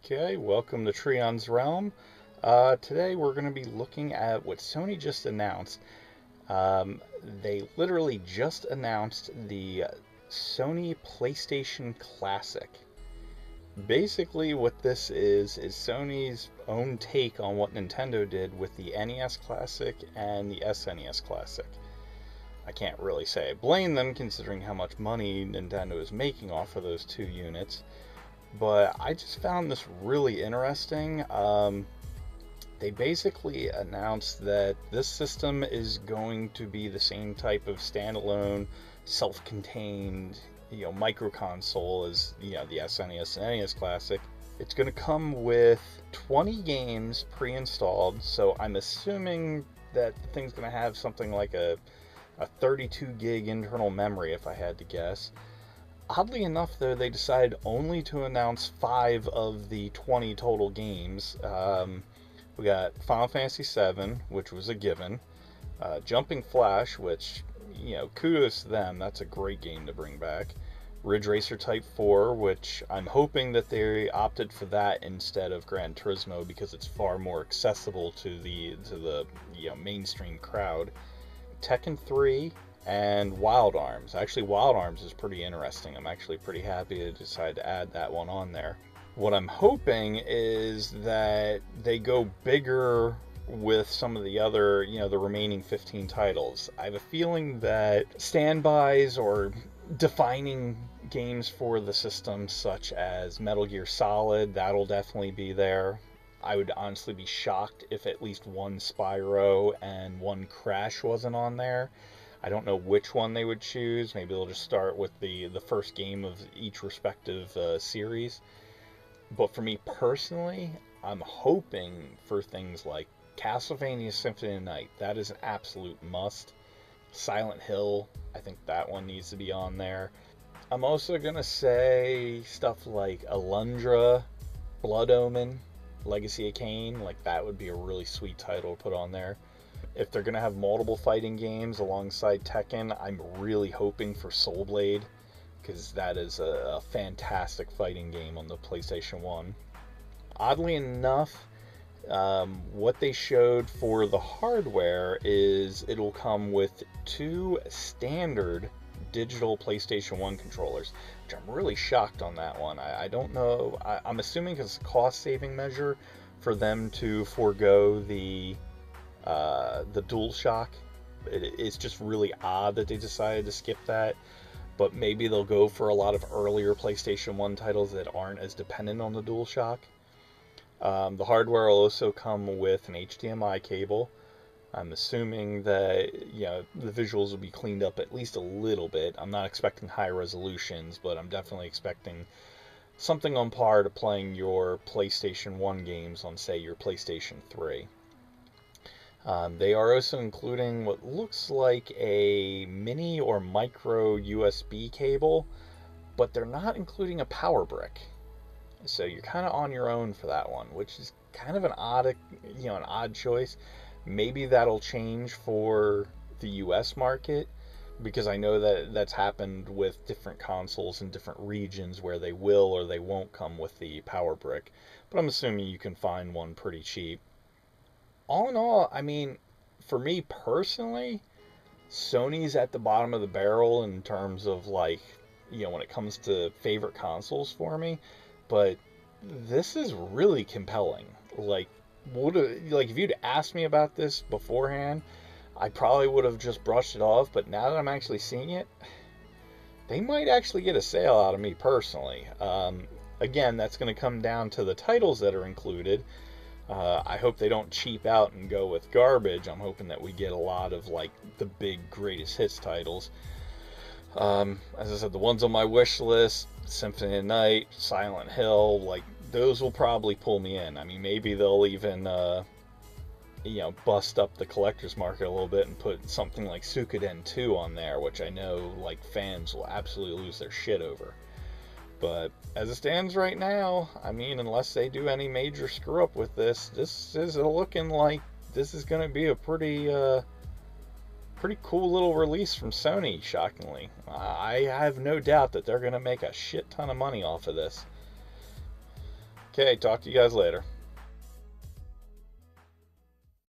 Okay, welcome to Treon's Realm. Today we're going to be looking at what Sony just announced. Um, they literally just announced the Sony PlayStation Classic. Basically, what this is Sony's own take on what Nintendo did with the NES Classic and the SNES Classic. I can't really say I blame them considering how much money Nintendo is making off of those two units. But I just found this really interesting. They basically announced that this system is going to be the same type of standalone, self-contained, micro console as the SNES and NES Classic. It's going to come with 20 games pre-installed, so I'm assuming that the thing's going to have something like a 32 gig internal memory, if I had to guess. Oddly enough, though, they decided only to announce 5 of the 20 total games. We got Final Fantasy VII, which was a given. Jumping Flash, which, kudos to them. That's a great game to bring back. Ridge Racer Type 4, which I'm hoping that they opted for that instead of Gran Turismo because it's far more accessible to the mainstream crowd. Tekken 3, and Wild Arms. Actually, Wild Arms is pretty interesting. I'm actually pretty happy to decide to add that one on there. What I'm hoping is that they go bigger with some of the other, the remaining 15 titles. I have a feeling that standbys or defining games for the system, such as Metal Gear Solid, that'll definitely be there. I would honestly be shocked if at least one Spyro and one Crash wasn't on there. I don't know which one they would choose. Maybe they'll just start with the first game of each respective series. But for me personally, I'm hoping for things like Castlevania Symphony of the Night. That is an absolute must. Silent Hill, I think that one needs to be on there. I'm also going to say stuff like Alundra, Blood Omen, Legacy of Kain. Like, that would be a really sweet title to put on there. If they're going to have multiple fighting games alongside Tekken, I'm really hoping for Soul Blade, because that is a fantastic fighting game on the PlayStation 1. Oddly enough, what they showed for the hardware is it'll come with 2 standard digital PlayStation 1 controllers, which I'm really shocked on that one. I don't know. I'm assuming it's a cost-saving measure for them to forego the DualShock. It's just really odd that they decided to skip that, but maybe they'll go for a lot of earlier PlayStation 1 titles that aren't as dependent on the DualShock. The hardware will also come with an HDMI cable. I'm assuming that the visuals will be cleaned up at least a little bit. I'm not expecting high resolutions, but I'm definitely expecting something on par to playing your PlayStation 1 games on, say, your PlayStation 3. They are also including what looks like a mini or micro USB cable, but they're not including a power brick. So you're kind of on your own for that one, which is kind of an odd choice. Maybe that'll change for the US market, because I know that that's happened with different consoles in different regions where they will or they won't come with the power brick. But I'm assuming you can find one pretty cheap. All in all, I mean, for me personally, Sony's at the bottom of the barrel in terms of, like, when it comes to favorite consoles for me, but this is really compelling. Like, if you'd asked me about this beforehand, I probably would have just brushed it off, but now that I'm actually seeing it, they might actually get a sale out of me personally. Again, that's going to come down to the titles that are included. I hope they don't cheap out and go with garbage. I'm hoping that we get a lot of, like, the big greatest hits titles. As I said, the ones on my wish list, Symphony of the Night, Silent Hill, like, those will probably pull me in. I mean, maybe they'll even, bust up the collector's market a little bit and put something like Suikoden 2 on there, which I know, like, fans will absolutely lose their shit over. But as it stands right now, I mean, unless they do any major screw up with this is looking like this is going to be a pretty cool little release from Sony, shockingly. I have no doubt that they're going to make a shit ton of money off of this. Okay, talk to you guys later.